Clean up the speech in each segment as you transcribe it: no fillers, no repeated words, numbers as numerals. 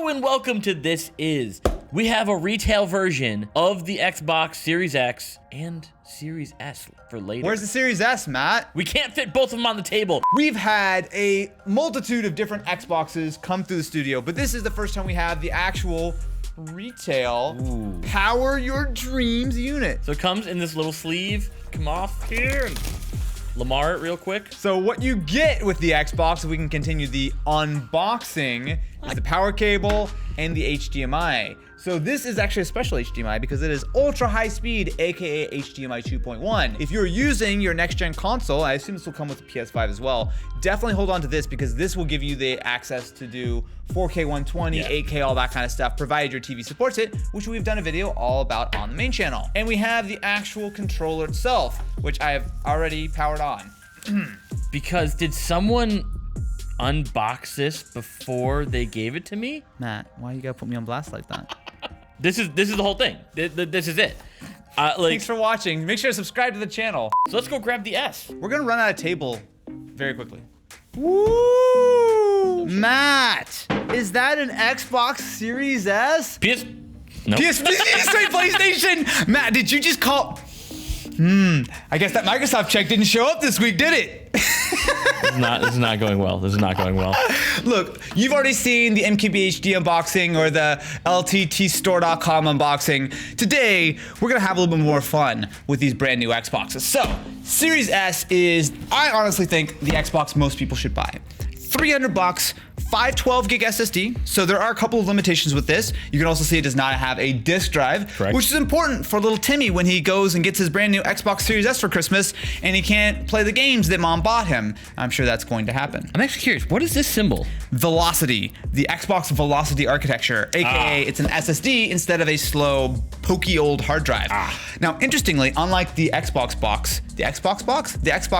Hello and welcome to This Is. We have a retail version of the Xbox Series X and Series S for later. Where's the Series S, Matt? We can't fit both of them on the table. We've had a multitude of different Xboxes come through the studio, but this is the first time we have the actual retail Power Your Dreams unit. So it comes in this little sleeve. Come off here and Lamar it real quick. So what you get with the Xbox, if we can continue the unboxing, is the power cable and the HDMI. So this is actually a special HDMI because it is ultra high speed, aka HDMI 2.1. If you're using your next gen console, I assume this will come with the PS5 as well, definitely hold on to this because this will give you the access to do 4K 120, 8K, all that kind of stuff, provided your TV supports it, which we've done a video all about on the main channel. And we have the actual controller itself, which I have already powered on. Because did someone unbox this before they gave it to me? Matt, why you gotta put me on blast like that? This is the whole thing. This is it. Thanks for watching. Make sure to subscribe to the channel. So let's go grab the S. We're gonna run out of table very quickly. Woo! Matt, is that an Xbox Series S? No. PlayStation! Matt, did you just call? I guess that Microsoft check didn't show up this week, did it? This is not going well. This is not going well. Look, you've already seen the MKBHD unboxing or the LTTstore.com unboxing. Today, we're gonna have a little bit more fun with these brand new Xboxes. So, Series S is, I honestly think, the Xbox most people should buy. $300, 512 gig SSD. So there are a couple of limitations with this. You can also see it does not have a disk drive, Correct. which is important for little Timmy when he goes and gets his brand new Xbox Series S for Christmas and he can't play the games that mom bought him. I'm sure that's going to happen. I'm actually curious. What is this symbol? Velocity, the Xbox Velocity architecture, aka it's an SSD instead of a slow, pokey old hard drive. Now, interestingly, unlike the Xbox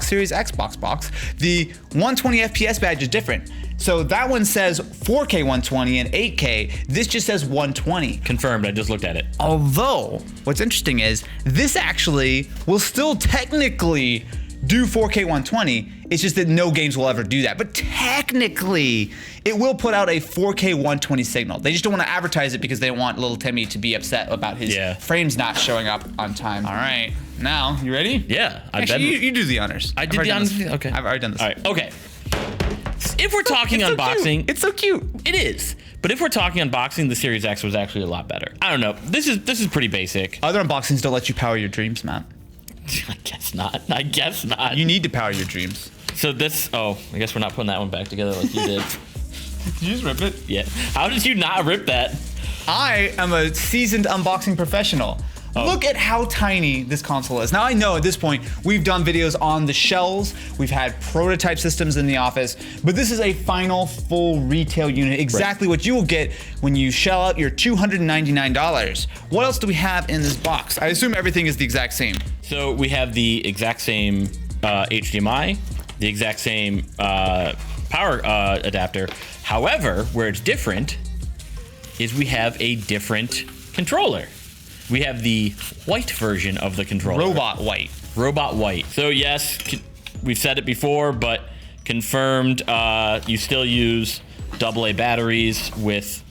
Series Xbox box, the 120 FPS badge is different. So that one says 4K 120 and 8K. This just says 120. Confirmed. I just looked at it. Although, what's interesting is this actually will still technically do 4K 120. It's just that no games will ever do that. But technically, it will put out a 4K 120 signal. They just don't want to advertise it because they don't want little Timmy to be upset about his frames not showing up on time. All right, now, you ready? Yeah. Actually, you do the honors. I did the honors. Okay. I've already done this. All right. Okay. If we're talking unboxing, it's so cute. It is. But if we're talking unboxing, the Series X was actually a lot better. I don't know. This is pretty basic. Other unboxings don't let you power your dreams, Matt. I guess not. I guess not. You need to power your dreams. So this, I guess we're not putting that one back together like you did. Did you just rip it? Yeah. How did you not rip that? I am a seasoned unboxing professional. Look at how tiny this console is. Now I know at this point, we've done videos on the shells, we've had prototype systems in the office, but this is a final full retail unit, exactly what you will get when you shell out your $299. What else do we have in this box? I assume everything is the exact same. So we have the exact same HDMI, the exact same power adapter. However, where it's different is we have a different controller. We have the white version of the controller. Robot white. Robot white. So yes, we've said it before, but confirmed, you still use AA batteries with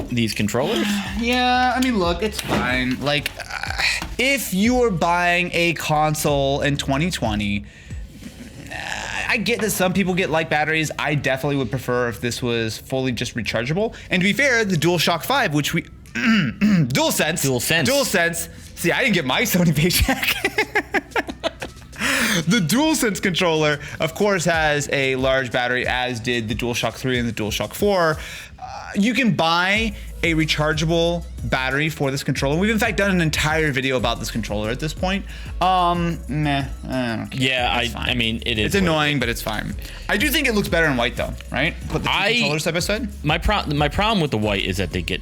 these controllers? Yeah, I mean, look, it's fine. Like, if you were buying a console in 2020, I get that some people get light batteries. I definitely would prefer if this was fully just rechargeable. And to be fair, the DualShock 5, which we... DualSense. See, I didn't get my Sony paycheck. The DualSense controller, of course, has a large battery, as did the DualShock 3 and the DualShock 4. You can buy a rechargeable battery for this controller. We've in fact done an entire video about this controller at this point. I don't care. Yeah, I mean, it is. It's annoying, but it's fine. I do think it looks better in white, though, right? Put the two controllers side by side. My problem with the white is that they get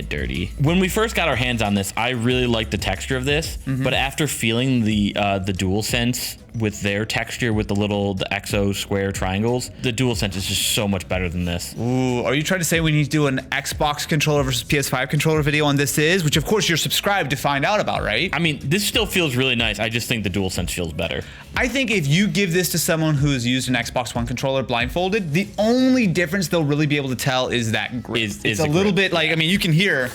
dirty. When we first got our hands on this, I really liked the texture of this, but after feeling the DualSense with their texture with the exo square triangles, the DualSense is just so much better than this. Ooh, are you trying to say we need to do an Xbox controller versus PS5 controller video on This Is, which of course you're subscribed to find out about, right? I mean, this still feels really nice. I just think the DualSense feels better. I think if you give this to someone who's used an Xbox One controller blindfolded, the only difference they'll really be able to tell is that grip. It's a little bit like, I mean, you can hear.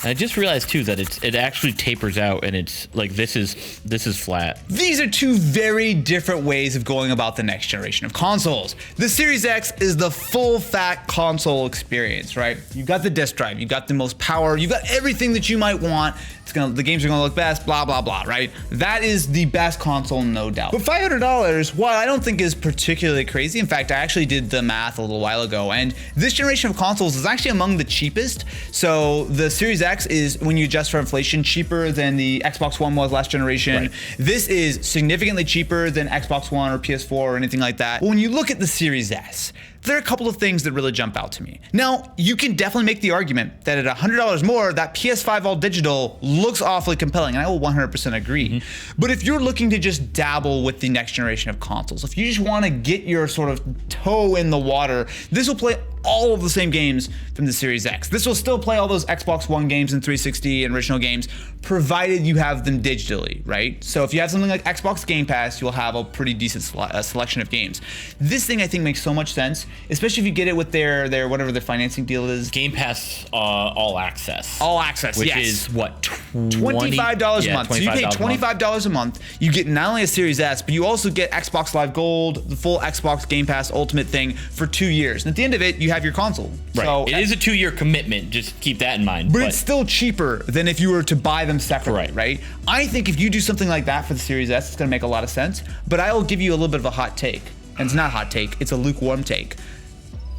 I just realized too that it actually tapers out, and it's like this is flat. These are two very different ways of going about the next generation of consoles. The Series X is the full fat console experience, right? You got the disk drive, you got the most power, you got everything that you might want. The games are gonna look best, blah, blah, blah, right? That is the best console, no doubt. But $500, while I don't think is particularly crazy, in fact, I actually did the math a little while ago, and this generation of consoles is actually among the cheapest. So the Series X is, when you adjust for inflation, cheaper than the Xbox One was last generation. Right. This is significantly cheaper than Xbox One or PS4 or anything like that. When you look at the Series S, there are a couple of things that really jump out to me. Now, you can definitely make the argument that at $100 more, that PS5 all digital looks awfully compelling, and I will 100% agree. But if you're looking to just dabble with the next generation of consoles, if you just want to get your sort of toe in the water, this will play all of the same games from the Series X. This will still play all those Xbox One games and 360 and original games, provided you have them digitally, right? So if you have something like Xbox Game Pass, you'll have a pretty decent selection of games. This thing I think makes so much sense, especially if you get it with their whatever their financing deal is. Game Pass All Access. All Access, which yes. is what, $25 a month. So you pay $25 a month. You get not only a Series S, but you also get Xbox Live Gold, the full Xbox Game Pass Ultimate thing for 2 years. And at the end of it, you have your console. Right. So it is a 2-year commitment. Just keep that in mind. But it's still cheaper than if you were to buy them separately, Right. right? I think if you do something like that for the Series S, it's gonna make a lot of sense. But I will give you a little bit of a hot take. And it's not a hot take, it's a lukewarm take.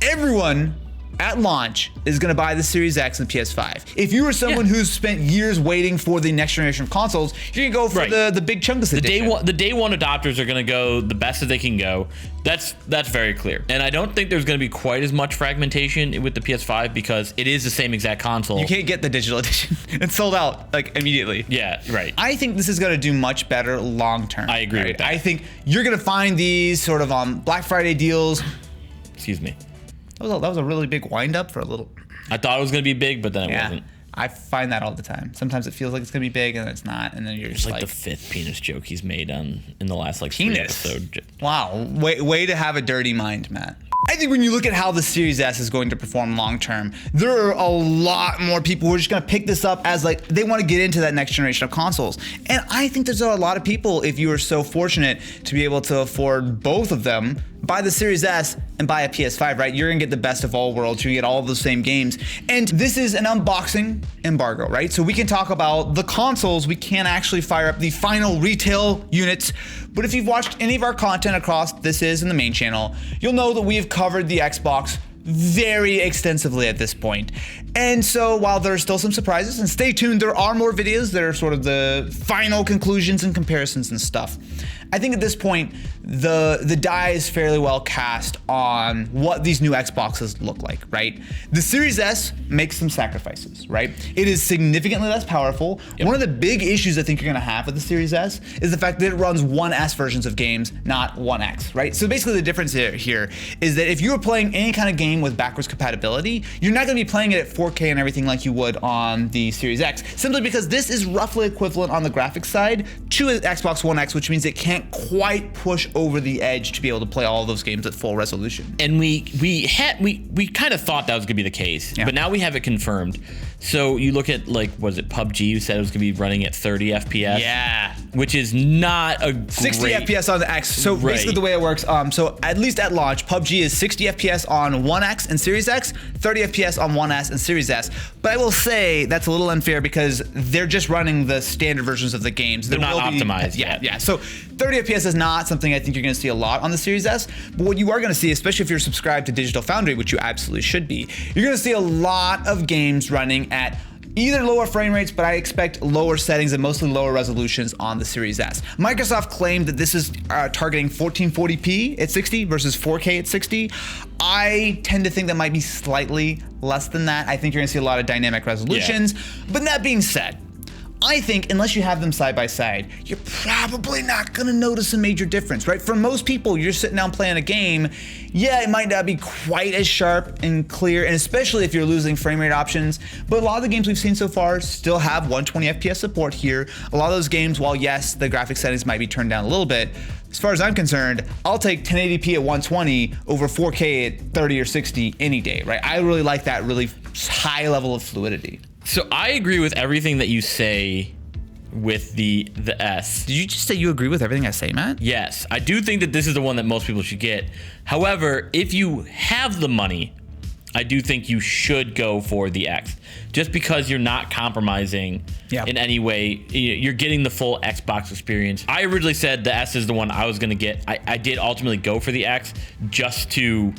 Everyone at launch is going to buy the Series X and PS5. If you were someone who's spent years waiting for the next generation of consoles, you're going to go for the big chungus edition. The day one adopters are going to go the best that they can go. That's very clear. And I don't think there's going to be quite as much fragmentation with the PS5 because it is the same exact console. You can't get the digital edition. It's sold out like immediately. Yeah, right. I think this is going to do much better long term. I agree with that. I think you're going to find these sort of on Black Friday deals. Excuse me. That was a really big wind up for a little. I thought it was going to be big, but then it wasn't. I find that all the time. Sometimes it feels like it's going to be big and it's not. And then you're just like the 5th penis joke he's made in the last like penis 3 episodes. Wow. Way to have a dirty mind, Matt. I think when you look at how the Series S is going to perform long term, there are a lot more people who are just going to pick this up as like they want to get into that next generation of consoles. And I think there's a lot of people, if you are so fortunate to be able to afford both of them, buy the Series S and buy a PS5, right? You're gonna get the best of all worlds. You get all of the same games. And this is an unboxing embargo, right? So we can talk about the consoles. We can't actually fire up the final retail units. But if you've watched any of our content across This Is in the main channel, you'll know that we have covered the Xbox very extensively at this point. And so while there are still some surprises, and stay tuned, there are more videos that are sort of the final conclusions and comparisons and stuff. I think at this point, the die is fairly well cast on what these new Xboxes look like, right? The Series S makes some sacrifices, right? It is significantly less powerful. Yep. One of the big issues I think you're gonna have with the Series S is the fact that it runs 1S versions of games, not 1X, right? So basically the difference here is that if you were playing any kind of game with backwards compatibility, you're not gonna be playing it at 4K and everything like you would on the Series X, simply because this is roughly equivalent on the graphics side to an Xbox One X, which means it can't quite push over the edge to be able to play all of those games at full resolution. And we kind of thought that was gonna be the case, but now we have it confirmed. So you look at like, was it PUBG? You said it was gonna be running at 30 FPS. Yeah. Which is not a 60 great... FPS on the X. So basically the way it works, so at least at launch, PUBG is 60 FPS on One X and Series X, 30 FPS on One S and Series S. But I will say that's a little unfair because they're just running the standard versions of the games. They're not optimized yet. Yeah. So 30 FPS is not something I think you're gonna see a lot on the Series S. But what you are gonna see, especially if you're subscribed to Digital Foundry, which you absolutely should be, you're gonna see a lot of games running at either lower frame rates, but I expect lower settings and mostly lower resolutions on the Series S. Microsoft claimed that this is targeting 1440p at 60 versus 4K at 60. I tend to think that might be slightly less than that. I think you're gonna see a lot of dynamic resolutions. But that being said, I think unless you have them side by side, you're probably not gonna notice a major difference, right? For most people, you're sitting down playing a game, yeah, it might not be quite as sharp and clear, and especially if you're losing frame rate options, but a lot of the games we've seen so far still have 120 FPS support here. A lot of those games, while yes, the graphics settings might be turned down a little bit, as far as I'm concerned, I'll take 1080p at 120 over 4K at 30 or 60 any day, right? I really like that really high level of fluidity. So I agree with everything that you say with the S. Did you just say you agree with everything I say, Matt? Yes, I do think that this is the one that most people should get. However, if you have the money, I do think you should go for the X, just because you're not compromising in any way. You're getting the full Xbox experience. I originally said the S is the one I was going to get. I did ultimately go for the X just to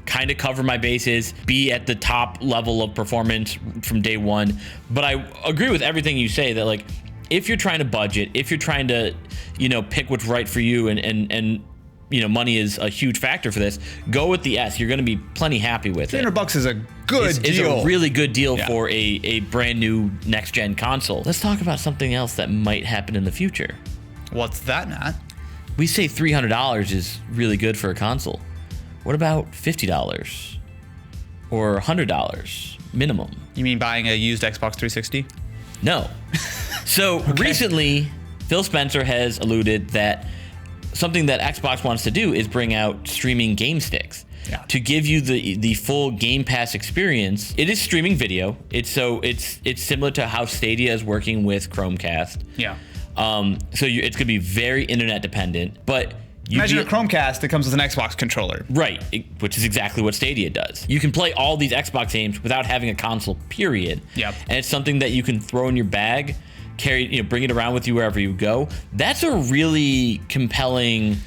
kind of cover my bases, be at the top level of performance from day one. But I agree with everything you say that, like, if you're trying to budget, if you're trying to, pick what's right for you and money is a huge factor for this, go with the S. You're going to be plenty happy with it. $300 is a good deal. It's a really good deal for a brand new next gen console. Let's talk about something else that might happen in the future. What's that, Matt? We say $300 is really good for a console. What about $50 or $100 minimum? You mean buying a used Xbox 360? No. So recently, Phil Spencer has alluded that something that Xbox wants to do is bring out streaming game sticks to give you the full Game Pass experience. It is streaming video. It's similar to how Stadia is working with Chromecast. Yeah. So it's gonna be very internet dependent, but imagine a Chromecast that comes with an Xbox controller. Right, which is exactly what Stadia does. You can play all these Xbox games without having a console, period. Yep. And it's something that you can throw in your bag, carry, bring it around with you wherever you go. That's a really compelling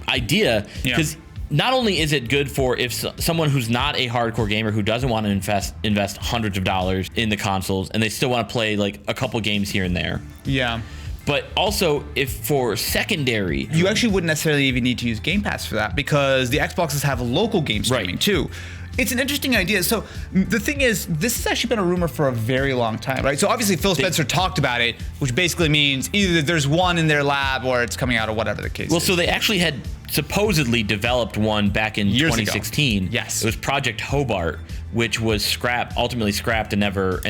idea, because not only is it good for if someone who's not a hardcore gamer who doesn't want to invest hundreds of dollars in the consoles and they still want to play like a couple games here and there. Yeah. But also, if for secondary, you actually wouldn't necessarily even need to use Game Pass for that, because the Xboxes have local game streaming too. It's an interesting idea. So the thing is, this has actually been a rumor for a very long time, right? So obviously Phil Spencer talked about it, which basically means either there's one in their lab or it's coming out, or whatever the case is. Well, so they actually had supposedly developed one back in Years 2016. ago. Yes. It was Project Hobart, which was ultimately scrapped and never.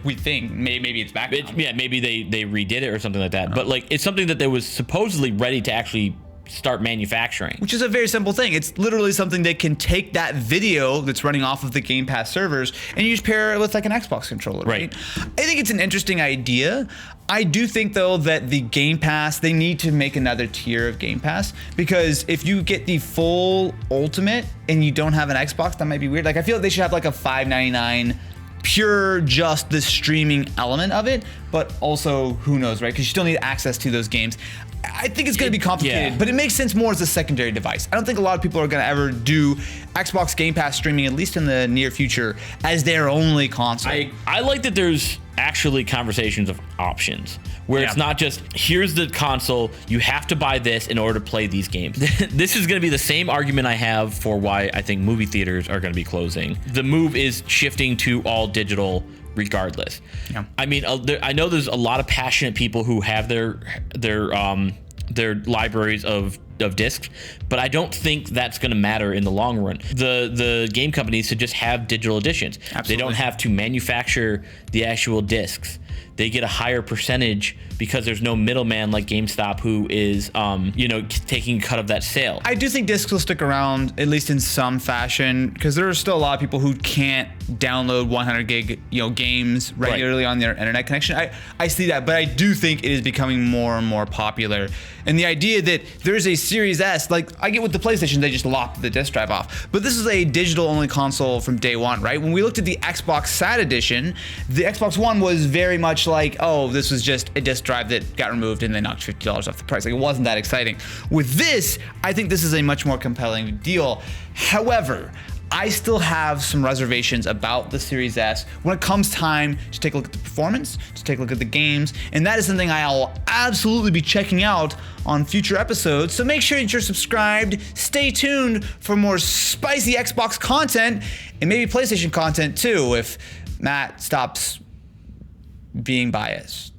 We think maybe it's back now. Maybe they redid it or something like that. But like, it's something that they was supposedly ready to actually start manufacturing. Which is a very simple thing. It's literally something that can take that video that's running off of the Game Pass servers and you just pair it with like an Xbox controller, right? I think it's an interesting idea. I do think though that the Game Pass, they need to make another tier of Game Pass, because if you get the full Ultimate and you don't have an Xbox, that might be weird. Like, I feel like they should have like a $5.99 pure just the streaming element of it, but also who knows, right? Because you still need access to those games. I think it's going to be complicated, but it makes sense more as a secondary device. I don't think a lot of people are going to ever do Xbox Game Pass streaming, at least in the near future, as their only console. I like that there's actually conversations of options, where it's not just, here's the console, you have to buy this in order to play these games. This is going to be the same argument I have for why I think movie theaters are going to be closing. The move is shifting to all digital regardless. I mean, I know there's a lot of passionate people who have their libraries of discs, but I don't think that's going to matter in the long run. The game companies should just have digital editions. Absolutely. They don't have to manufacture the actual discs. They get a higher percentage because there's no middleman like GameStop who is, taking a cut of that sale. I do think discs will stick around, at least in some fashion, because there are still a lot of people who can't download 100 gig, games regularly on their internet connection. I see that, but I do think it is becoming more and more popular. And the idea that there's a Series S, like I get with the PlayStation, they just lopped the disc drive off. But this is a digital only console from day one, right? When we looked at the Xbox SAT edition, the Xbox One was very much like, oh, this was just a disc drive that got removed and they knocked $50 off the price. Like, it wasn't that exciting. With this, I think this is a much more compelling deal. However, I still have some reservations about the Series S when it comes time to take a look at the performance, to take a look at the games, and that is something I'll absolutely be checking out on future episodes. So make sure that you're subscribed, stay tuned for more spicy Xbox content, and maybe PlayStation content too, if Matt stops being biased.